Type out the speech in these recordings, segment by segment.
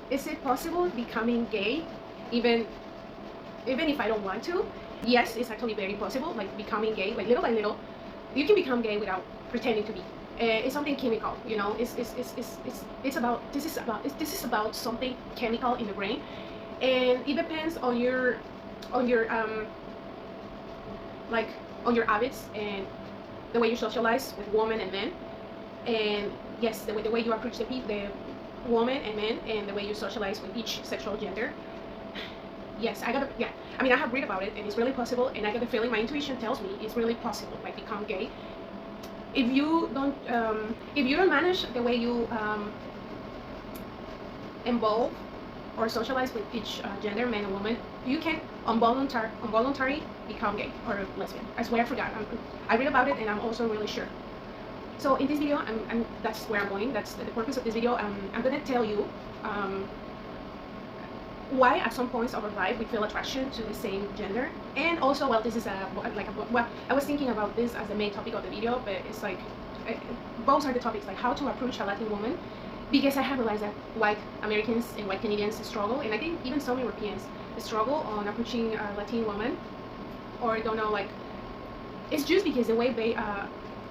Is it possible becoming gay even if I don't want to? Yes, it's actually very possible, like becoming gay, like little by little you can become gay without pretending to be. It's something chemical, you know. It's about this is about something chemical in the brain, and it depends on your like on your habits and the way you socialize with women and men, and yes, the way you approach the woman and men, and the way you socialize with each sexual gender. Yes, yeah, I mean, I have read about it, and it's really possible, and I get the feeling, my intuition tells me it's really possible, like become gay. If you don't manage the way you involve or socialize with each gender, man and woman, you can involuntary become gay or lesbian. I swear I forgot. I read about it, and I'm also really sure. So in this video, that's where I'm going. That's the purpose of this video. I'm gonna tell you why at some points of our life we feel attraction to the same gender, and also, well, this is well, I was thinking about this as the main topic of the video, but it's like both are the topics, like how to approach a Latin woman, because I have realized that white Americans and white Canadians struggle, and I think even some Europeans struggle on approaching a Latin woman, or don't know, like it's just because the way they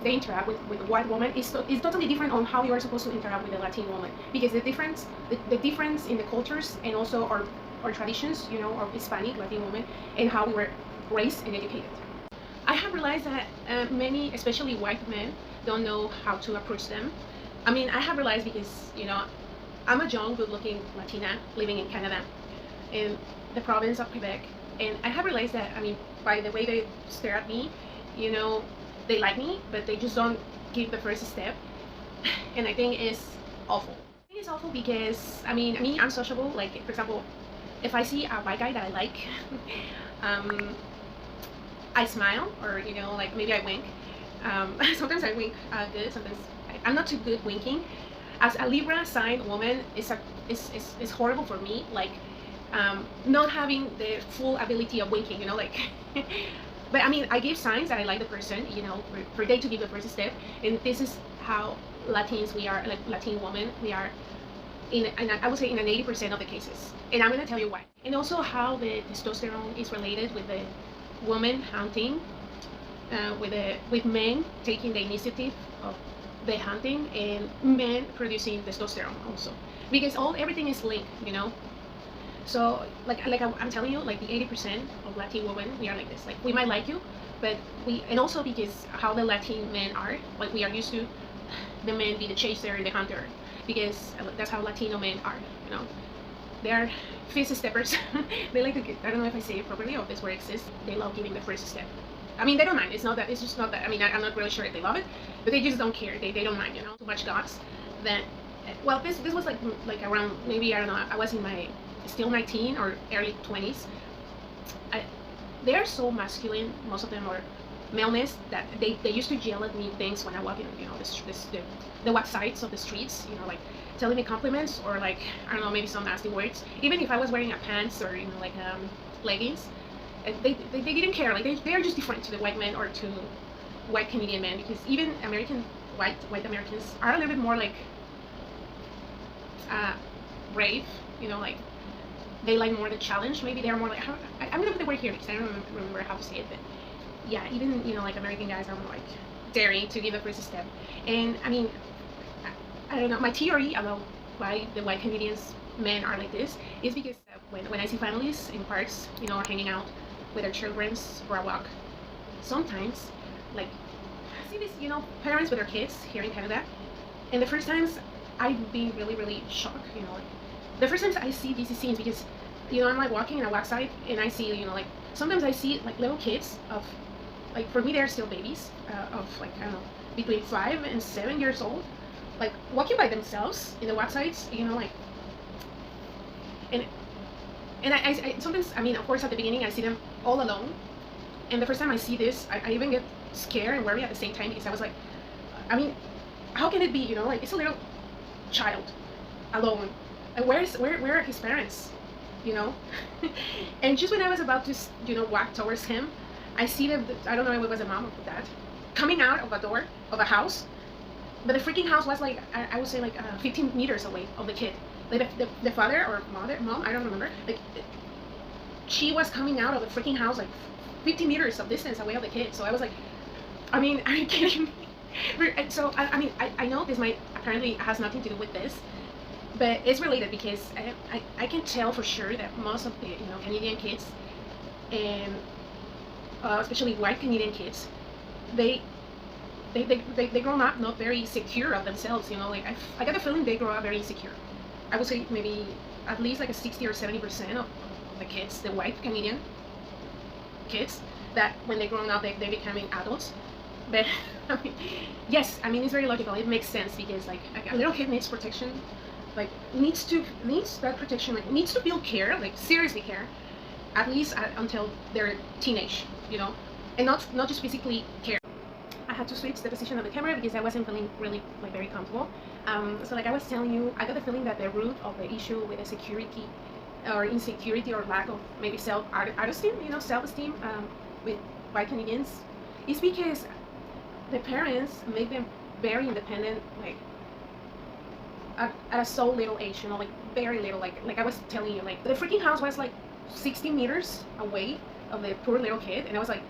interact with a white woman is totally different on how you are supposed to interact with a Latin woman, because the difference in the cultures and also our traditions, you know, of Hispanic Latin women and how we were raised and educated. I have realized that many, especially white men, don't know how to approach them. I mean, I have realized because, you know, I'm a young, good-looking Latina living in Canada, in the province of Quebec, and I have realized that, I mean, by the way they stare at me, you know, they like me, but they just don't give the first step, and I think it's awful. I think it's awful because, I mean, I'm sociable. Like, for example, if I see a white guy that I like, I smile, or, you know, like maybe I wink. Sometimes I wink good, sometimes I'm not too good winking. As a Libra sign woman, it's horrible for me, like not having the full ability of winking, you know, like but I mean, I give signs that I like the person, you know, for they to give the first step, and this is how Latins we are, like Latin women, we are I would say in an 80% of the cases, and I'm gonna tell you why. And also how the testosterone is related with the woman hunting, with men taking the initiative of the hunting, and men producing testosterone also, because everything is linked, you know. So like I'm telling you, like the 80% of Latin women, we are like this. Like we might like you, but and also because how the Latin men are, like we are used to the men be the chaser and the hunter, because that's how Latino men are, you know. They are fist steppers. They like to get, I don't know if I say it properly or if this word exists, they love giving the first step. I mean, they don't mind. It's just not that, I mean, I'm not really sure if they love it, but they just don't care. They don't mind, you know, too much guts. Then, well, this was like around, maybe, I don't know, I was in my still 19 or early 20s. They are so masculine, most of them are maleness, that they used to yell at me things when I walk in, you know, the west sides of the streets, you know, like telling me compliments, or like, I don't know, maybe some nasty words, even if I was wearing a pants or, you know, like leggings. They didn't care. Like they are just different to the white men or to white Canadian men, because even white Americans are a little bit more like brave, you know, like they like more the challenge. Maybe they're more like, I'm gonna put the word here because I don't remember how to say it, but yeah, even, you know, like American guys are more like daring to give the first step. And I mean, I don't know, my theory about why the white Canadians men are like this is because when I see families in parks, you know, hanging out with their children for a walk, sometimes, like, I see this, you know, parents with their kids here in Canada, and the first times I've been really, really shocked, you know, like, the first times I see these scenes, because, you know, I'm like walking in a walk side, and I see, you know, like, sometimes I see like little kids of, like, for me they're still babies, of like, I don't know, between 5 and 7 years old, like walking by themselves in the walk sides, you know, like, and I sometimes, I mean, of course, at the beginning I see them all alone, and the first time I see this, I even get scared and worried at the same time, because I was like, I mean, how can it be, you know, like, it's a little child alone, and where are his parents, you know? And just when I was about to, you know, walk towards him, I see them, I don't know if it was a mom or dad, coming out of a door of a house, but the freaking house was like, I would say like 15 meters away of the kid. like the father or mom, I don't remember, like she was coming out of the freaking house like 50 meters of distance away of the kid. So I was like, I mean, are you kidding me? So I mean, I know this might apparently has nothing to do with this, but it's related because I can tell for sure that most of the Canadian kids, and especially white Canadian kids, they they grown up not very secure of themselves. Like I got the feeling they grow up very insecure. I would say maybe at least like a 60 or 70% of the kids, the white Canadian kids, that when they grown up they becoming adults. But I mean, yes, I mean it's very logical. It makes sense because like a little kid needs protection, like needs that protection, like needs to feel care, like seriously care, at least until they're teenage, and not just physically care. I had to switch the position of the camera because I wasn't feeling really like very comfortable. So like I was telling you, I got the feeling that the root of the issue with the security or insecurity or lack of maybe self-esteem, self-esteem with white Canadians is because the parents make them very independent, like at a so little age, like very little. Like I was telling you, like the freaking house was like 60 meters away of the poor little kid, and I was like,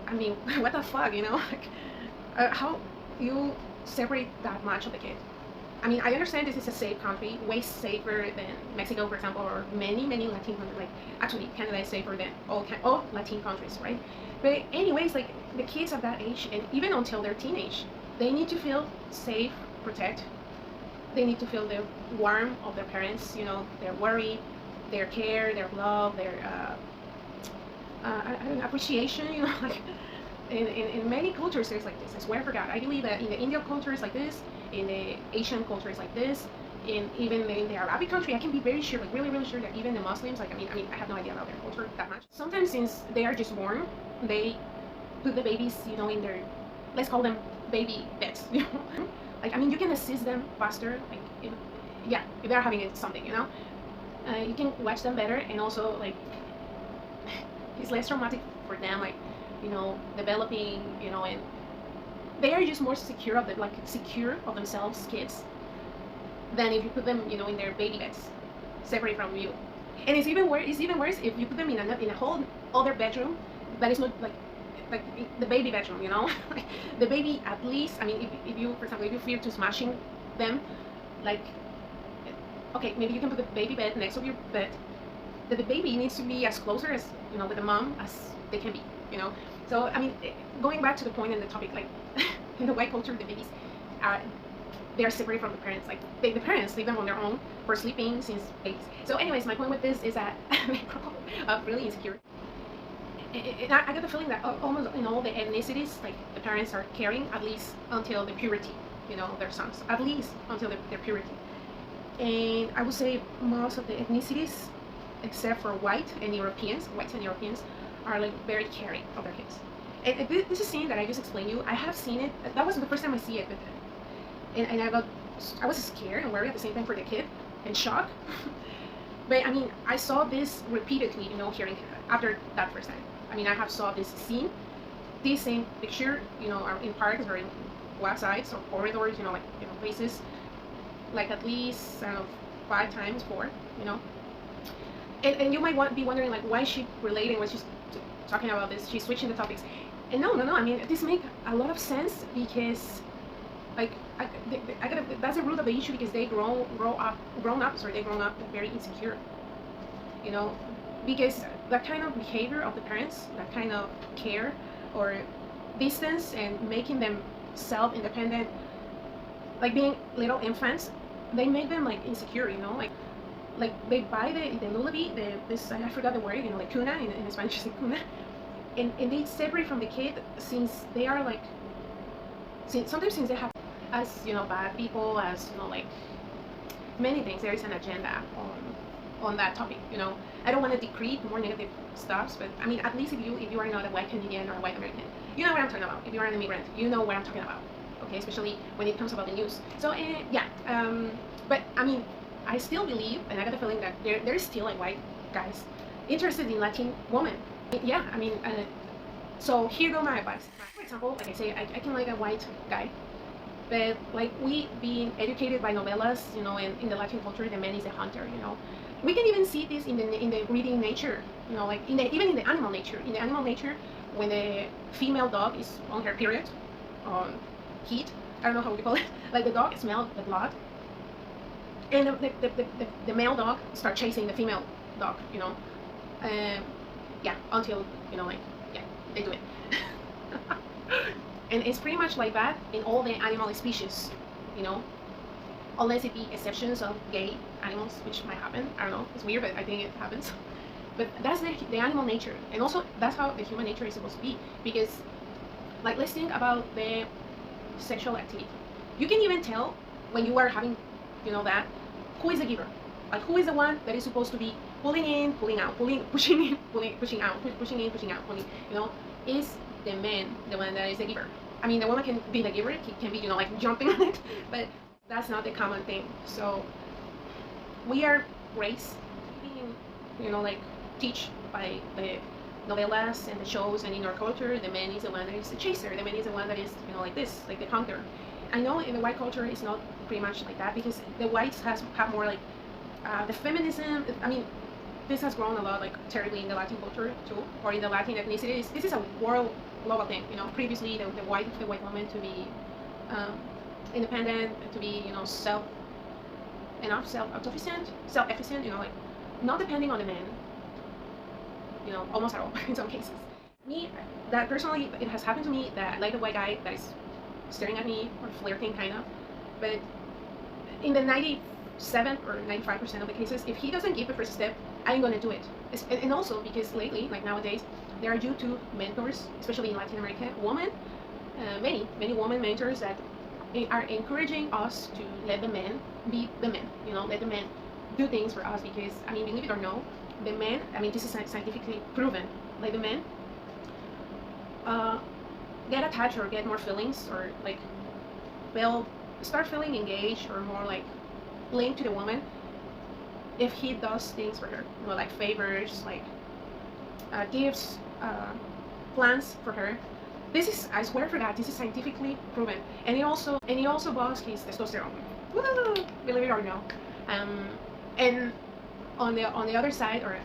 I mean, what the fuck, like how you separate that much of the kid? I mean, I understand this is a safe country, way safer than Mexico, for example, or many Latin countries. Like actually, Canada is safer than all Latin countries, right? But anyways, like the kids of that age, and even until they're teenage, they need to feel safe, protect. They need to feel the warmth of their parents, their worry, their care, their love, their appreciation, like in many cultures there's like this. I swear for God, I believe that in the Indian culture is like this, in the Asian culture is like this, even in the Arabic country, I can be very sure, like really sure that even the Muslims, like I mean I have no idea about their culture that much. Sometimes since they are just born, they put the babies, in their, let's call them baby beds, like I mean you can assist them faster, like if they're having something, you can watch them better, and also like it's less traumatic for them, like developing, and they are just more secure of themselves, kids, than if you put them, in their baby beds, separate from you. And it's even worse if you put them in a whole other bedroom that is not like the baby bedroom, like the baby, at least, I mean, if you, for example, if you fear to smashing them, like, okay, maybe you can put the baby bed next to your bed, that the baby needs to be as closer as, with the mom as they can be, So, I mean, going back to the point in the topic, like, in the white culture, the babies they are separated from the parents. Like, the parents leave them on their own for sleeping since babies. So, anyways, my point with this is that they grow up really insecure. And I get the feeling that almost in all the ethnicities, like, the parents are caring at least until the puberty, their sons, at least until their purity. And I would say most of the ethnicities, except for whites and Europeans, are like very caring of their kids. And this is a scene that I just explained you. I have seen it. That wasn't the first time I see it, but and I was scared and worried at the same time for the kid, and shocked. But I mean, I saw this repeatedly, here in Canada after that first time. I mean, I have saw this scene, this same picture, in parks or in websites or corridors, places, like at least, I don't know, 5 times, 4, And you might be wondering, like, why is she relating when she's talking about this? She's switching the topics. And no. I mean, this makes a lot of sense because, like, that's the root of the issue, because they grown up very insecure. Because that kind of behavior of the parents, that kind of care or distance and making them self-independent, like being little infants, they make them like insecure, like they buy the lullaby, I forgot the word, like cuna, in Spanish is cuna, and they separate from the kid since they are like, sometimes since they have, as bad people, as like many things, there is an agenda on that topic. I don't want to decrete more negative stuffs, but I mean, at least if you are not a white Canadian or a white American, you know what I'm talking about. If you are an immigrant, you know what I'm talking about. Okay, especially when it comes about the news. So but I mean, I still believe, and I got the feeling that there is still like white guys interested in Latin women. Yeah, I mean, so here go my advice. For example, like I say, I can like a white guy, But like we being educated by novellas, you know, and in the Latin culture, the man is a hunter, you know. We can even see this in the breeding nature, you know, like even in the animal nature. In the animal nature, when the female dog is on her period, on heat, I don't know how we call it, like the dog smells the blood, and the male dog start chasing the female dog, you know, yeah, until, you know, like, yeah, they do it. And it's pretty much like that in all the animal species, you know, unless it be exceptions of gay animals, which might happen. I don't know, it's weird, but I think it happens. But that's the animal nature, and also that's how the human nature is supposed to be. Because, like, let's think about the sexual activity. You can even tell when you are having, you know, that, who is the giver, like who is the one that is supposed to be pulling in, pulling out, pushing in, pushing out, pushing in, pushing out, pulling, you know, is the man the one that is the giver. I mean, the woman can be the giver, can be, you know, like jumping on it, but that's not the common thing. So we are raised being, you know, like teach by the novellas and the shows, and in our culture, the man is the one that is the chaser, the man is the one that is, you know, like this, like the hunter. I know in the white culture it's not pretty much like that, because the whites have more like the feminism. I mean, this has grown a lot, like terribly, in the Latin culture too, or in the Latin ethnicity. This is a world global thing, you know. Previously, the white woman to be independent, to be, you know, self-efficient, you know, like not depending on the man, you know, almost at all in some cases. Me, that personally, it has happened to me that I like the white guy that is staring at me or flirting, kind of, but in the 97 or 95% of the cases, if he doesn't give the first step, I ain't gonna do it. And also because lately, like nowadays, there are due to mentors, especially in Latin America, many women mentors that are encouraging us to let the men be the men, you know, let the men do things for us. Because, I mean, believe it or no, the men, I mean, this is scientifically proven, like the men get attached or get more feelings, or like start feeling engaged or more like linked to the woman if he does things for her, you know, like favors, like gifts, plans for her. This is, I swear for God, this is scientifically proven, and it also boosts his testosterone. Woo! Believe it or no. And on the other side, or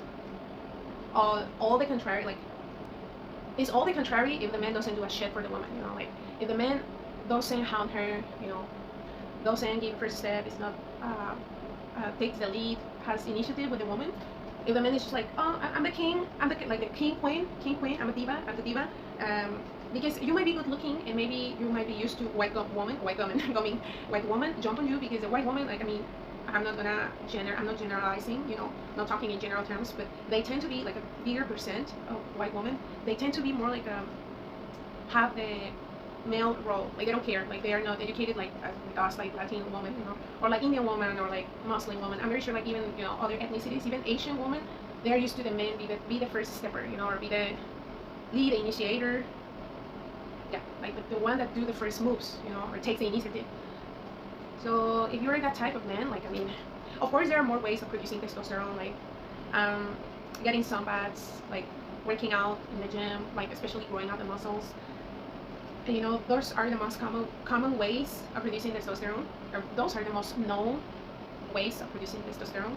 all the contrary, like it's all the contrary if the man doesn't do a shit for the woman, you know, like if the man doesn't hound her, you know, doesn't give first step, is not takes the lead, has initiative with the woman. If the man is just like, oh, I'm the king, like the king queen, I'm the diva. Because you might be good looking, and maybe you might be used to white woman jump on you, because the white woman, like, I mean, I'm not generalizing, you know, not talking in general terms, but they tend to be like a bigger percent of white women. They tend to be more like have the male role, like they don't care, like they are not educated like us, like Latino woman, you know, or like Indian woman, or like Muslim woman. I'm very sure, like even, you know, other ethnicities, even Asian women, they're used to the men be the first stepper, you know, or be the lead initiator. Yeah, like the one that do the first moves, you know, or takes the initiative. So if you're that type of man, like, I mean, of course there are more ways of producing testosterone, like getting sun baths, like working out in the gym, like especially growing out the muscles. And, you know, those are the most common ways of producing testosterone, or those are the most known ways of producing testosterone.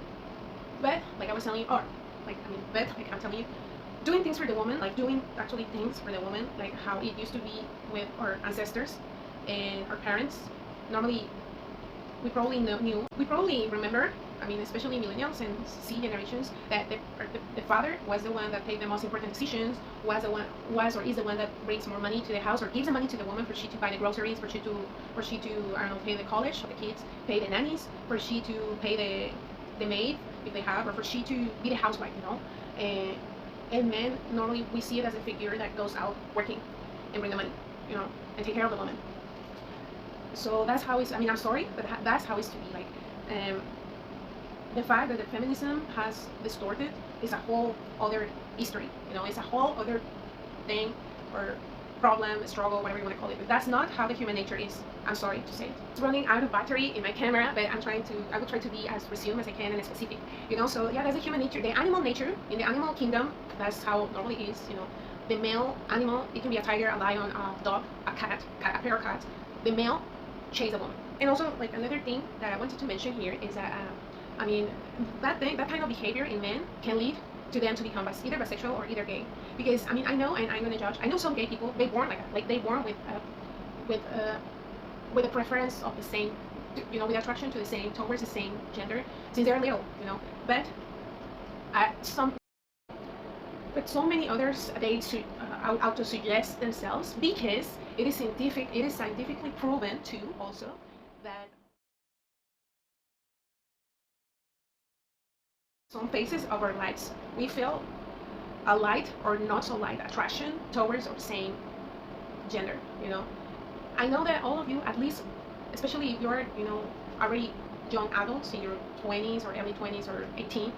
But like I was telling you, or like, I mean, but like I'm telling you, doing things for the woman, like doing actually things for the woman, like how it used to be with our ancestors and our parents. Normally, we probably remember, I mean, especially millennials and C generations, that the father was the one that made the most important decisions, was or is the one that brings more money to the house, or gives the money to the woman for she to buy the groceries, for she to I don't know, pay the college of the kids, pay the nannies, for she to pay the maid if they have, or for she to be the housewife, you know. And men, normally we see it as a figure that goes out working and bring the money, you know, and take care of the woman. So that's how it's, I mean, I'm sorry, but that's how it's to be. Like, the fact that the feminism has distorted is a whole other history, you know, it's a whole other thing, or problem, struggle, whatever you want to call it. But that's not how the human nature is. I'm sorry to say it. It's running out of battery in my camera, but I will try to be as resume as I can and specific, you know. So yeah, that's the human nature. The animal nature, in the animal kingdom, that's how it normally is, you know. The male animal, it can be a tiger, a lion, a dog, a cat, a pair of cats. The male chase a woman. And also, like, another thing that I wanted to mention here is that I mean, that kind of behavior in men can lead to them to become either bisexual or either gay. Because I mean, I know, and I'm gonna judge. I know some gay people, they born like they born with with a preference of the same, you know, with attraction to the same, towards the same gender since they're little, you know. But some, but so many others, they auto suggest themselves because it is scientifically proven too also that some phases of our lives we feel a light or not so light attraction towards our same gender, you know. I know that all of you, at least, especially if you're, you know, already young adults in your 20s or early 20s or 18,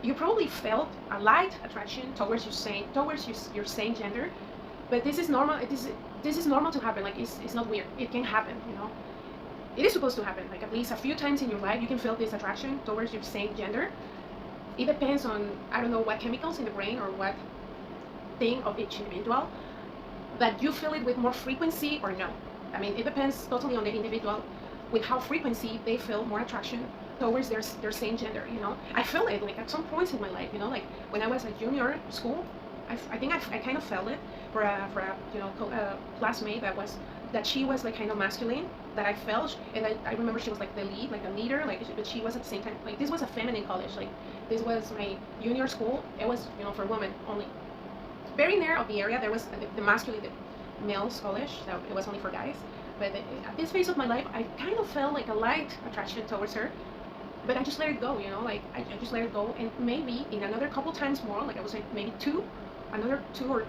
you probably felt a light attraction towards your same gender. But this is normal. This is normal to happen. Like, it's not weird. It can happen, you know. It is supposed to happen. Like, at least a few times in your life, you can feel this attraction towards your same gender. It depends on, I don't know what chemicals in the brain or what thing of each individual, that you feel it with more frequency or no. I mean, it depends totally on the individual with how frequency they feel more attraction towards their same gender, you know. I feel it, like, at some points in my life, you know, like when I was at junior school, I think I kind of felt it for a you know, classmate that she was like kind of masculine, that I felt. And I remember she was like the lead, like a leader, like, but she was at the same time, like, this was a feminine college, like this was my junior school. It was, you know, for women only. Very near of the area there was the masculine, the male's college, so it was only for guys. But at this phase of my life, I kind of felt like a light attraction towards her, but I just let it go, you know, like I just let it go. And maybe in another couple times more, like I would say maybe another two or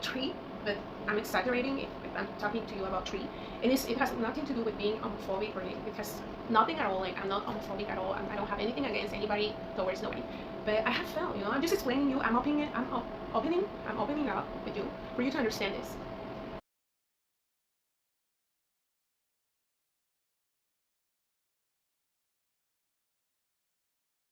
three, but I'm exaggerating if I'm talking to you about three. And it has nothing to do with being homophobic, or it has nothing at all. Like, I'm not homophobic at all. I don't have anything against anybody towards nobody. But I have felt, you know, I'm just explaining you. I'm opening up with you for you to understand this.